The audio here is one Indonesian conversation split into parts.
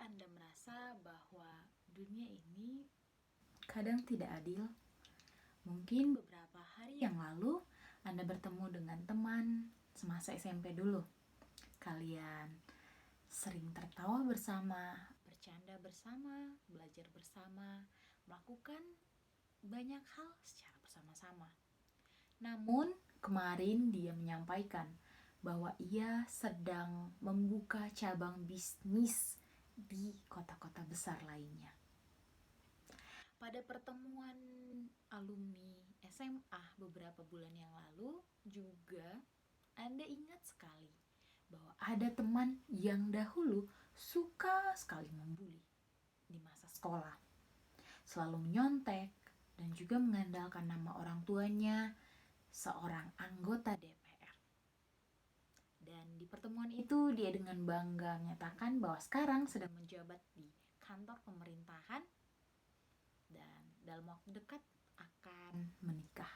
Anda merasa bahwa dunia ini kadang tidak adil? Mungkin beberapa hari yang lalu Anda bertemu dengan teman semasa SMP dulu. Kalian sering tertawa bersama, bercanda bersama, belajar bersama, melakukan banyak hal secara bersama-sama. Namun, kemarin dia menyampaikan bahwa ia sedang membuka cabang bisnis di kota-kota besar lainnya. Pada pertemuan alumni SMA beberapa bulan yang lalu juga Anda ingat sekali bahwa ada teman yang dahulu suka sekali membuli di masa sekolah. Selalu menyontek dan juga mengandalkan nama orang tuanya, seorang anggota DPR. Dan di pertemuan itu dia dengan bangga menyatakan bahwa sekarang sedang menjabat di kantor pemerintahan dan dalam waktu dekat akan menikah.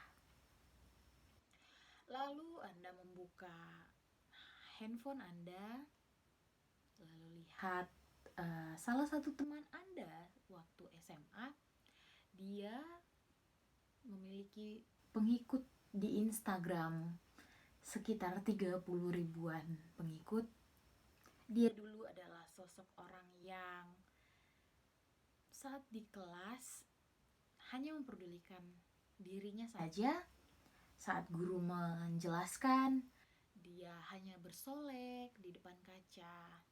Lalu Anda membuka handphone Anda, lalu lihat salah satu teman Anda waktu SMA, dia memiliki pengikut di Instagram sekitar 30 ribuan pengikut. Dia dulu adalah sosok orang yang saat di kelas hanya memperdulikan dirinya saja. Saat guru menjelaskan, dia hanya bersolek di depan kaca.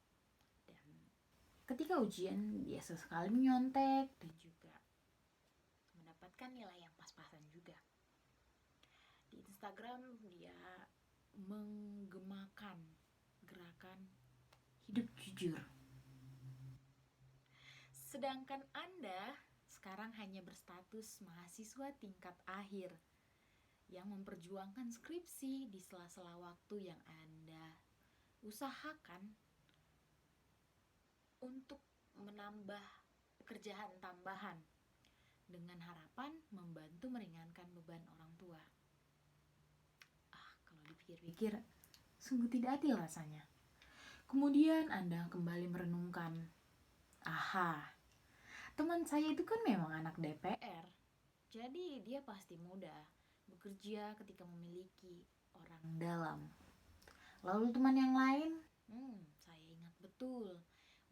Dan ketika ujian, dia sesekali menyontek dan juga mendapatkan nilai yang pas-pasan juga. Di Instagram dia menggemakan gerakan hidup jujur. Sedangkan Anda sekarang hanya berstatus mahasiswa tingkat akhir yang memperjuangkan skripsi di sela-sela waktu yang Anda usahakan untuk menambah pekerjaan tambahan dengan harapan membantu meringankan beban orang tua. Kalau dipikir-pikir, sungguh tidak adil rasanya. Kemudian Anda kembali merenungkan, teman saya itu kan memang anak DPR, jadi dia pasti mudah bekerja ketika memiliki orang dalam. Lalu teman yang lain, saya ingat betul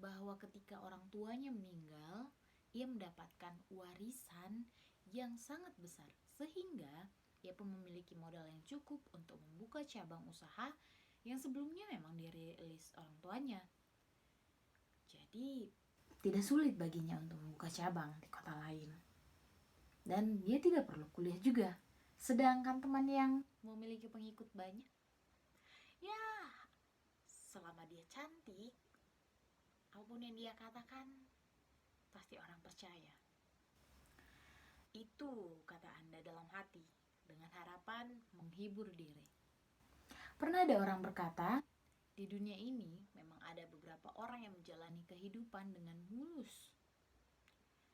bahwa ketika orang tuanya meninggal, ia mendapatkan warisan yang sangat besar, sehingga ia pun memiliki modal yang cukup untuk membuka cabang usaha yang sebelumnya memang dirilis orang tuanya. Jadi tidak sulit baginya untuk membuka cabang di kota lain. Dan dia tidak perlu kuliah juga. Sedangkan teman yang memiliki pengikut banyak, ya selama dia cantik, apapun yang dia katakan, pasti orang percaya. Itu kata Anda dalam hati, dengan harapan menghibur diri. Pernah ada orang berkata, di dunia ini memang ada beberapa orang yang menjalani kehidupan dengan mulus.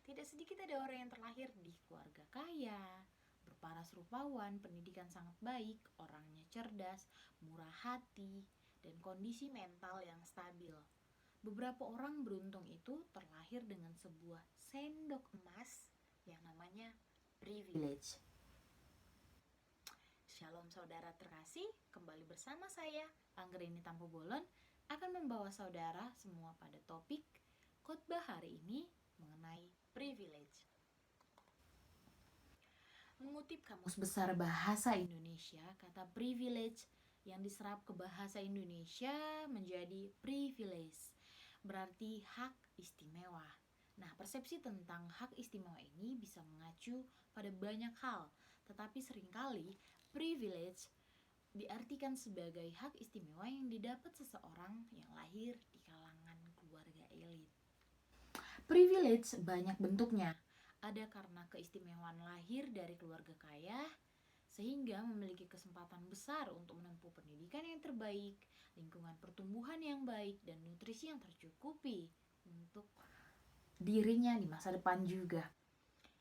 Tidak sedikit ada orang yang terlahir di keluarga kaya, berparas rupawan, pendidikan sangat baik, orangnya cerdas, murah hati, dan kondisi mental yang stabil. Beberapa orang beruntung itu terlahir dengan sebuah sendok emas yang namanya privilege. Shalom saudara terkasih, kembali bersama saya, Anggerini Tampu Bolon, akan membawa saudara semua pada topik khotbah hari ini mengenai privilege. Mengutip Kamus Besar Bahasa Indonesia, kata privilege yang diserap ke bahasa Indonesia menjadi privilege, berarti hak istimewa. Nah, persepsi tentang hak istimewa ini bisa mengacu pada banyak hal, tetapi seringkali privilege diartikan sebagai hak istimewa yang didapat seseorang yang lahir di kalangan keluarga elit. Privilege banyak bentuknya. Ada karena keistimewaan lahir dari keluarga kaya, sehingga memiliki kesempatan besar untuk menempuh pendidikan yang terbaik, lingkungan pertumbuhan yang baik, dan nutrisi yang tercukupi untuk dirinya di masa depan juga.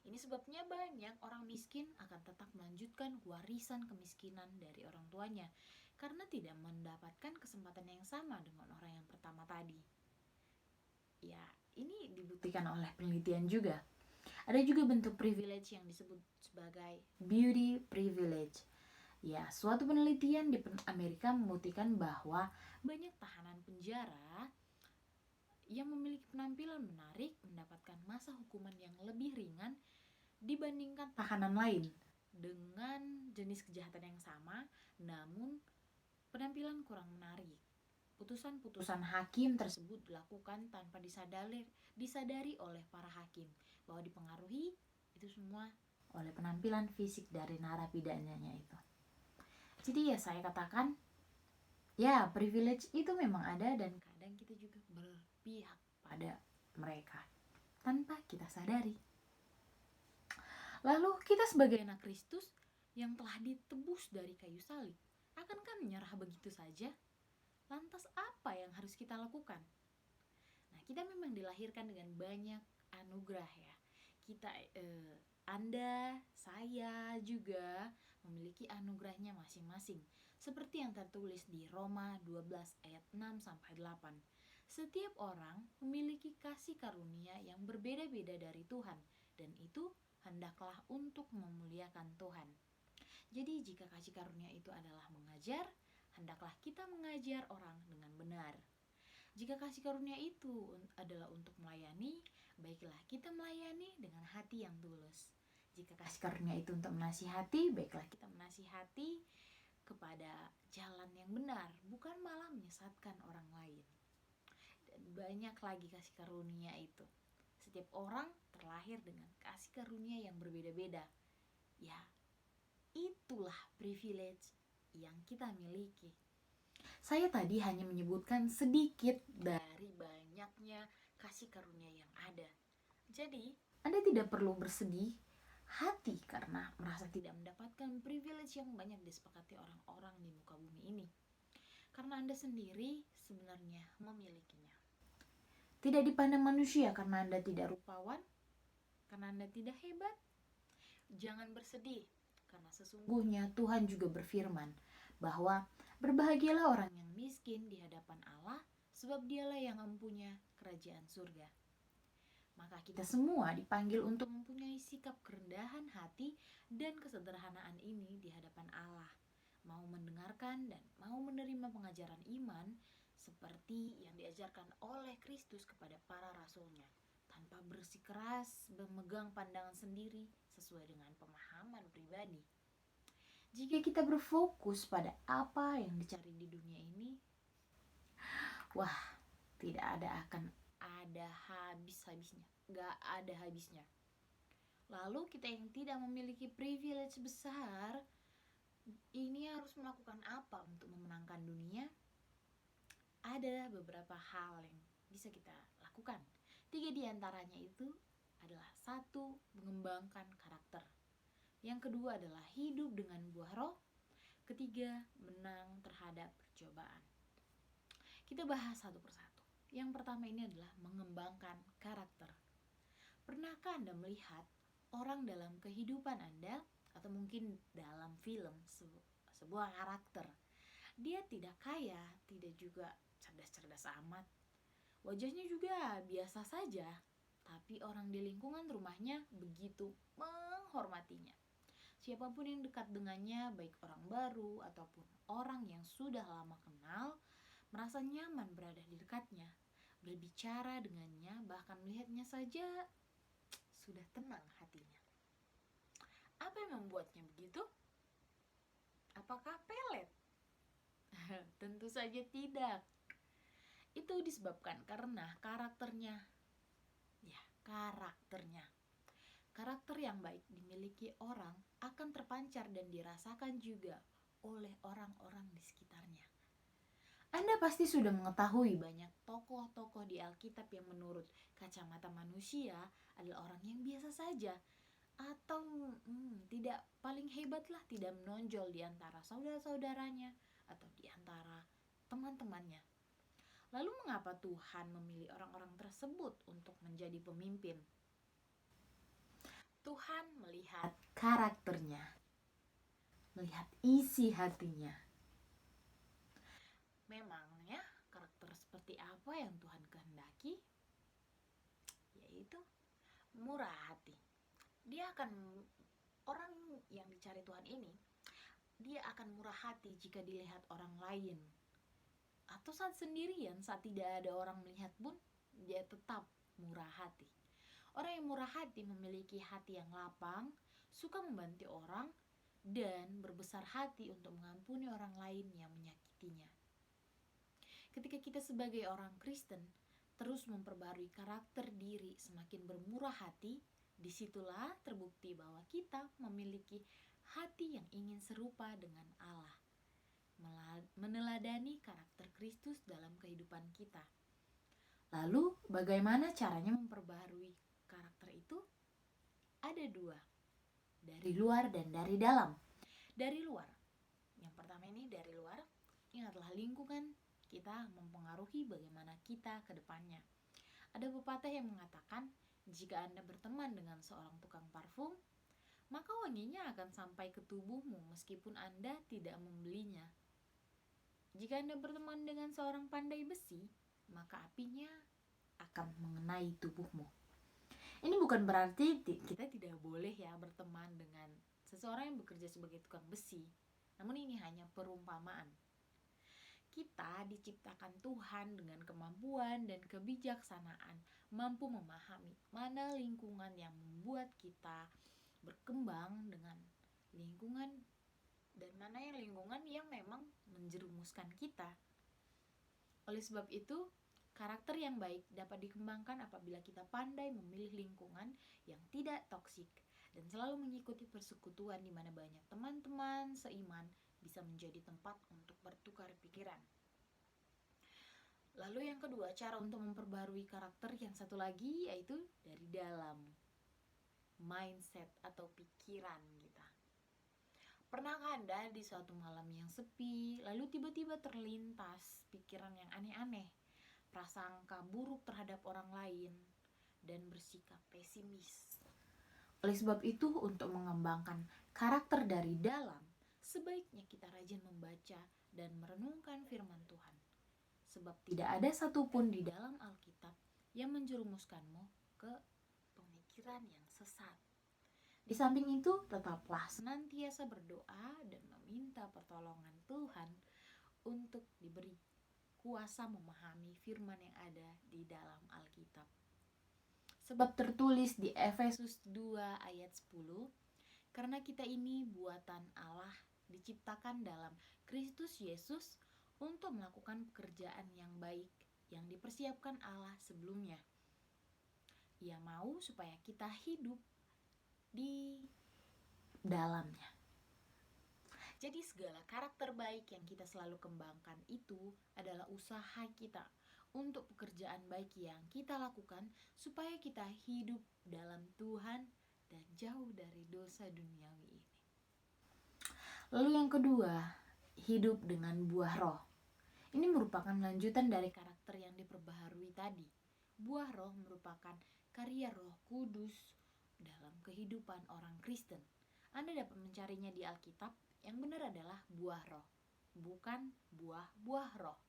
Ini sebabnya banyak orang miskin akan tetap melanjutkan warisan kemiskinan dari orang tuanya karena tidak mendapatkan kesempatan yang sama dengan orang yang pertama tadi. Ya, ini dibuktikan oleh penelitian juga. Ada juga bentuk privilege yang disebut sebagai beauty privilege. Ya, suatu penelitian di Amerika membuktikan bahwa banyak tahanan penjara yang memiliki penampilan menarik mendapatkan masa hukuman yang lebih ringan dibandingkan tahanan lain dengan jenis kejahatan yang sama, namun penampilan kurang menarik. Putusan-putusan hakim tersebut dilakukan tanpa disadari oleh para hakim bahwa dipengaruhi itu semua oleh penampilan fisik dari narapidananya itu. Jadi ya saya katakan, ya privilege itu memang ada dan kadang kita juga berpihak pada mereka tanpa kita sadari. Lalu kita sebagai anak Kristus yang telah ditebus dari kayu salib, akankah menyerah begitu saja? Lantas apa yang harus kita lakukan? Nah, kita memang dilahirkan dengan banyak anugerah ya. Anda, saya juga memiliki anugerahnya masing-masing. Seperti yang tertulis di Roma 12 ayat 6 sampai 8. Setiap orang memiliki kasih karunia yang berbeda-beda dari Tuhan, dan itu hendaklah untuk memuliakan Tuhan. Jadi jika kasih karunia itu adalah mengajar, hendaklah kita mengajar orang dengan benar. Jika kasih karunia itu adalah untuk melayani, baiklah kita melayani dengan hati yang tulus. Jika kasih karunia itu untuk menasihati, baiklah kita menasihati kepada jalan yang benar, bukan malah menyesatkan orang lain. Dan banyak lagi kasih karunia itu. Setiap orang terlahir dengan kasih karunia yang berbeda-beda. Ya, itulah privilege yang kita miliki. Saya tadi hanya menyebutkan sedikit dari banyaknya kasih karunia yang ada. Jadi, Anda tidak perlu bersedih hati karena merasa tidak mendapatkan privilege yang banyak disepakati orang-orang di muka bumi ini. Karena Anda sendiri sebenarnya memilikinya. Tidak dipandang manusia karena Anda tidak rupawan, karena Anda tidak hebat. Jangan bersedih, karena sesungguhnya Tuhan juga berfirman bahwa berbahagialah orang yang miskin di hadapan Allah, sebab dialah yang mempunyai kerajaan surga. Maka kita semua dipanggil untuk mempunyai sikap kerendahan hati dan kesederhanaan ini di hadapan Allah. Mau mendengarkan dan mau menerima pengajaran iman seperti yang diajarkan oleh Kristus kepada para rasulnya, tanpa bersikeras memegang pandangan sendiri sesuai dengan pemahaman pribadi. Jika kita berfokus pada apa yang dicari di dunia ini, wah, tidak akan ada habis-habisnya, gak ada habisnya. Lalu kita yang tidak memiliki privilege besar, ini harus melakukan apa untuk memenangkan dunia? Ada beberapa hal yang bisa kita lakukan. 3 diantaranya itu adalah 1, mengembangkan karakter. Yang kedua adalah hidup dengan buah roh. Ketiga, menang terhadap percobaan. Kita bahas satu persatu. Yang pertama ini adalah mengembangkan karakter. Pernahkah Anda melihat orang dalam kehidupan Anda atau mungkin dalam film sebuah karakter? Dia tidak kaya, tidak juga cerdas-cerdas amat. Wajahnya juga biasa saja, tapi orang di lingkungan rumahnya begitu menghormatinya. Siapapun yang dekat dengannya, baik orang baru ataupun orang yang sudah lama kenal, merasa nyaman berada di dekatnya, berbicara dengannya, bahkan melihatnya saja sudah tenang hatinya. Apa yang membuatnya begitu? Apakah pelet? Tentu saja tidak. Itu disebabkan karena karakternya. Ya, karakternya. Karakter yang baik dimiliki orang akan terpancar dan dirasakan juga oleh orang-orang di sekitarnya. Anda pasti sudah mengetahui banyak tokoh-tokoh di Alkitab yang menurut kacamata manusia adalah orang yang biasa saja, atau tidak paling hebatlah, tidak menonjol di antara saudara-saudaranya atau di antara teman-temannya. Lalu mengapa Tuhan memilih orang-orang tersebut untuk menjadi pemimpin? Tuhan melihat karakternya, melihat isi hatinya. Memangnya karakter seperti apa yang Tuhan kehendaki? yaitu murah hati. Orang yang dicari Tuhan ini, dia akan murah hati jika dilihat orang lain, atau saat sendirian, saat tidak ada orang melihat pun dia tetap murah hati. Orang yang murah hati memiliki hati yang lapang, suka membantu orang, dan berbesar hati untuk mengampuni orang lain yang menyakitinya. Ketika kita sebagai orang Kristen terus memperbarui karakter diri semakin bermurah hati, disitulah terbukti bahwa kita memiliki hati yang ingin serupa dengan Allah, meneladani karakter Kristus dalam kehidupan kita. Lalu bagaimana caranya memperbarui karakter itu? Ada dua, dari luar dan dari dalam. Dari luar, yang pertama ini dari luar, ingatlah lingkungan kita mempengaruhi bagaimana kita ke depannya. Ada pepatah yang mengatakan, jika Anda berteman dengan seorang tukang parfum, maka wanginya akan sampai ke tubuhmu meskipun Anda tidak membelinya. Jika Anda berteman dengan seorang pandai besi, maka apinya akan mengenai tubuhmu. Ini bukan berarti kita tidak boleh ya berteman dengan seseorang yang bekerja sebagai tukang besi. Namun ini hanya perumpamaan. Kita diciptakan Tuhan dengan kemampuan dan kebijaksanaan, mampu memahami mana lingkungan yang membuat kita berkembang dengan lingkungan, dan mana yang lingkungan yang memang menjerumuskan kita. Oleh sebab itu, karakter yang baik dapat dikembangkan apabila kita pandai memilih lingkungan yang tidak toksik dan selalu mengikuti persekutuan di mana banyak teman-teman seiman bisa menjadi tempat untuk bertukar pikiran. Lalu yang kedua, cara untuk memperbarui karakter yang satu lagi yaitu dari dalam, mindset atau pikiran kita. Pernahkah Anda di suatu malam yang sepi, lalu tiba-tiba terlintas pikiran yang aneh-aneh, prasangka buruk terhadap orang lain, dan bersikap pesimis? Oleh sebab itu, untuk mengembangkan karakter dari dalam, sebaiknya kita rajin membaca dan merenungkan firman Tuhan. Sebab tidak ada satupun di dalam Alkitab yang menjerumuskanmu ke pemikiran yang sesat. Di samping itu, tetaplah senantiasa berdoa dan meminta pertolongan Tuhan untuk diberi kuasa memahami firman yang ada di dalam Alkitab. Sebab tertulis di Efesus 2 ayat 10, karena kita ini buatan Allah, diciptakan dalam Kristus Yesus untuk melakukan pekerjaan yang baik yang dipersiapkan Allah sebelumnya. Ia mau supaya kita hidup di dalamnya. Jadi segala karakter baik yang kita selalu kembangkan itu adalah usaha kita untuk pekerjaan baik yang kita lakukan supaya kita hidup dalam Tuhan dan jauh dari dosa duniawi ini. Lalu yang kedua, hidup dengan buah roh. Ini merupakan lanjutan dari karakter yang diperbaharui tadi. Buah roh merupakan karya Roh Kudus dalam kehidupan orang Kristen. Anda dapat mencarinya di Alkitab. Yang benar adalah buah roh, bukan buah-buah roh.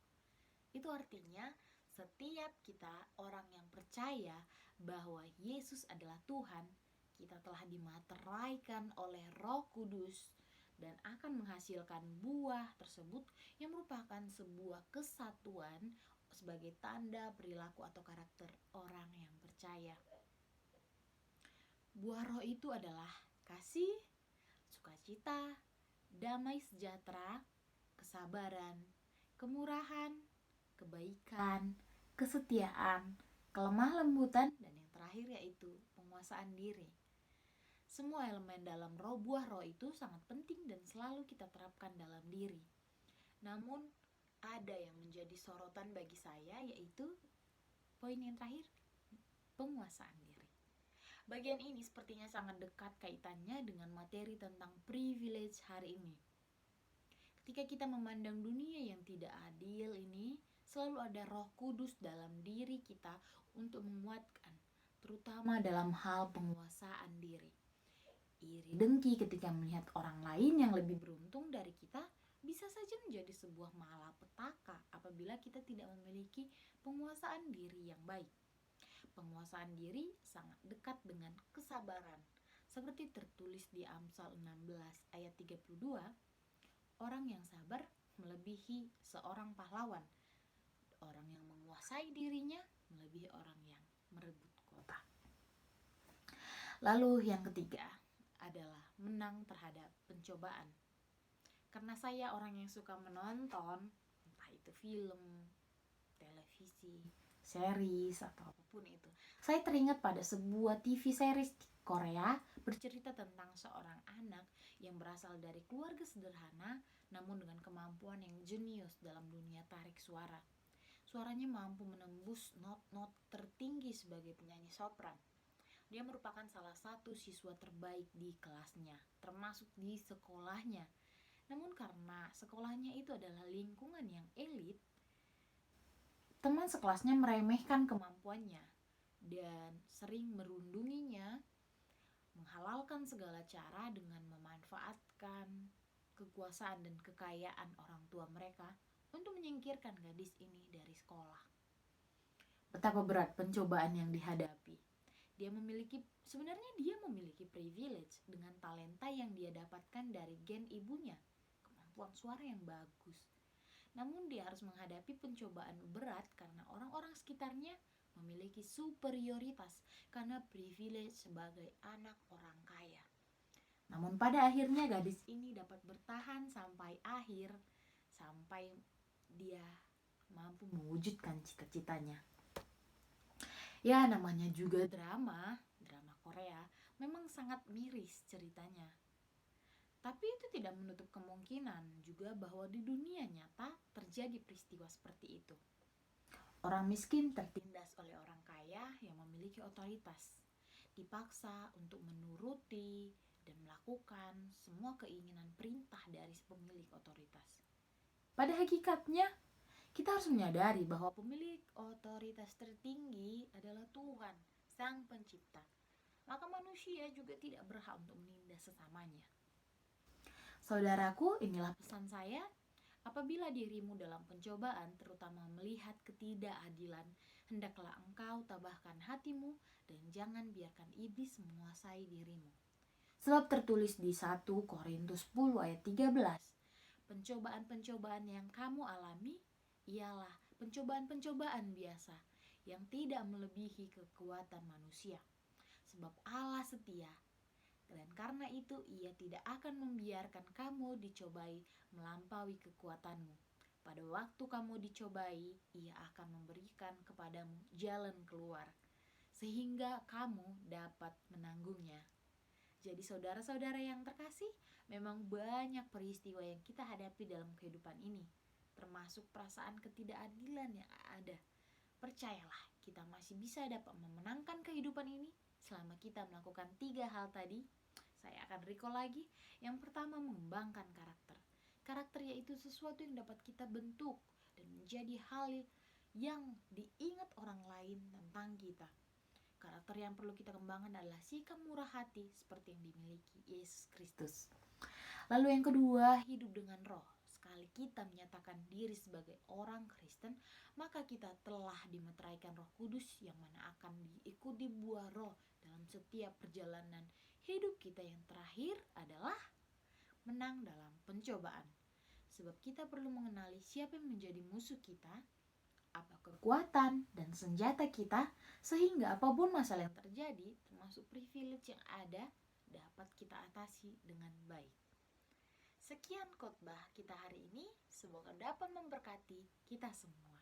Itu artinya setiap kita orang yang percaya bahwa Yesus adalah Tuhan, kita telah dimateraikan oleh Roh Kudus dan akan menghasilkan buah tersebut yang merupakan sebuah kesatuan sebagai tanda perilaku atau karakter orang yang percaya. Buah roh itu adalah kasih, sukacita, damai sejahtera, kesabaran, kemurahan, kebaikan, kesetiaan, kelemah lembutan, dan yang terakhir yaitu penguasaan diri. Semua elemen dalam buah roh itu sangat penting dan selalu kita terapkan dalam diri. Namun ada yang menjadi sorotan bagi saya, yaitu poin yang terakhir, penguasaan diri. Bagian ini sepertinya sangat dekat kaitannya dengan materi tentang privilege hari ini. Ketika kita memandang dunia yang tidak adil ini, selalu ada Roh Kudus dalam diri kita untuk menguatkan, terutama dalam hal penguasaan diri. Iri dengki ketika melihat orang lain yang lebih beruntung dari kita bisa saja menjadi sebuah malapetaka apabila kita tidak memiliki penguasaan diri yang baik. Penguasaan diri sangat dekat dengan kesabaran. Seperti tertulis di Amsal 16 ayat 32, orang yang sabar melebihi seorang pahlawan. Orang yang menguasai dirinya melebihi orang yang merebut kota. Lalu yang ketiga adalah menang terhadap pencobaan. Karena saya orang yang suka menonton, entah itu film, televisi, series, atau apapun itu, saya teringat pada sebuah TV series di Korea bercerita tentang seorang anak yang berasal dari keluarga sederhana namun dengan kemampuan yang jenius dalam dunia tarik suara. Suaranya mampu menembus not-not tertinggi sebagai penyanyi sopran. Dia merupakan salah satu siswa terbaik di kelasnya, termasuk di sekolahnya. Namun karena sekolahnya itu adalah lingkungan yang elit, teman sekelasnya meremehkan kemampuannya dan sering merundunginya, menghalalkan segala cara dengan memanfaatkan kekuasaan dan kekayaan orang tua mereka untuk menyingkirkan gadis ini dari sekolah. Betapa berat pencobaan yang dihadapi. Sebenarnya dia memiliki privilege dengan talenta yang dia dapatkan dari gen ibunya, kemampuan suara yang bagus. Namun dia harus menghadapi pencobaan berat karena orang-orang sekitarnya memiliki superioritas karena privilege sebagai anak orang kaya. Namun pada akhirnya gadis ini dapat bertahan sampai akhir, sampai dia mampu mewujudkan cita-citanya. Ya, namanya juga drama Korea, memang sangat miris ceritanya. Tapi itu tidak menutup kemungkinan juga bahwa di dunia nyata terjadi peristiwa seperti itu. Orang miskin tertindas oleh orang kaya yang memiliki otoritas, dipaksa untuk menuruti dan melakukan semua keinginan perintah dari pemilik otoritas. Pada hakikatnya, kita harus menyadari bahwa pemilik otoritas tertinggi adalah Tuhan, Sang Pencipta. Maka manusia juga tidak berhak untuk menindas sesamanya. Saudaraku, inilah pesan saya. Apabila dirimu dalam pencobaan, terutama melihat ketidakadilan, hendaklah engkau tabahkan hatimu dan jangan biarkan iblis menguasai dirimu. Sebab tertulis di 1 Korintus 10 ayat 13, pencobaan-pencobaan yang kamu alami ialah pencobaan-pencobaan biasa yang tidak melebihi kekuatan manusia. Sebab Allah setia, dan karena itu ia tidak akan membiarkan kamu dicobai melampaui kekuatanmu. Pada waktu kamu dicobai, ia akan memberikan kepadamu jalan keluar, sehingga kamu dapat menanggungnya. Jadi saudara-saudara yang terkasih, memang banyak peristiwa yang kita hadapi dalam kehidupan ini, termasuk perasaan ketidakadilan yang ada. Percayalah, kita masih bisa dapat memenangkan kehidupan ini selama kita melakukan 3 hal tadi. Saya akan recall lagi. Yang pertama, mengembangkan karakter. Karakter yaitu sesuatu yang dapat kita bentuk dan menjadi hal yang diingat orang lain tentang kita. Karakter yang perlu kita kembangkan adalah sikap murah hati seperti yang dimiliki Yesus Kristus. Lalu yang kedua, hidup dengan roh. Sekali kita menyatakan diri sebagai orang Kristen, maka kita telah dimeteraikan Roh Kudus yang mana akan diikuti buah roh dalam setiap perjalanan hidup kita. Yang terakhir adalah menang dalam pencobaan. Sebab kita perlu mengenali siapa yang menjadi musuh kita, apa kekuatan dan senjata kita, sehingga apapun masalah yang terjadi, termasuk privilege yang ada, dapat kita atasi dengan baik. Sekian khotbah kita hari ini, semoga dapat memberkati kita semua.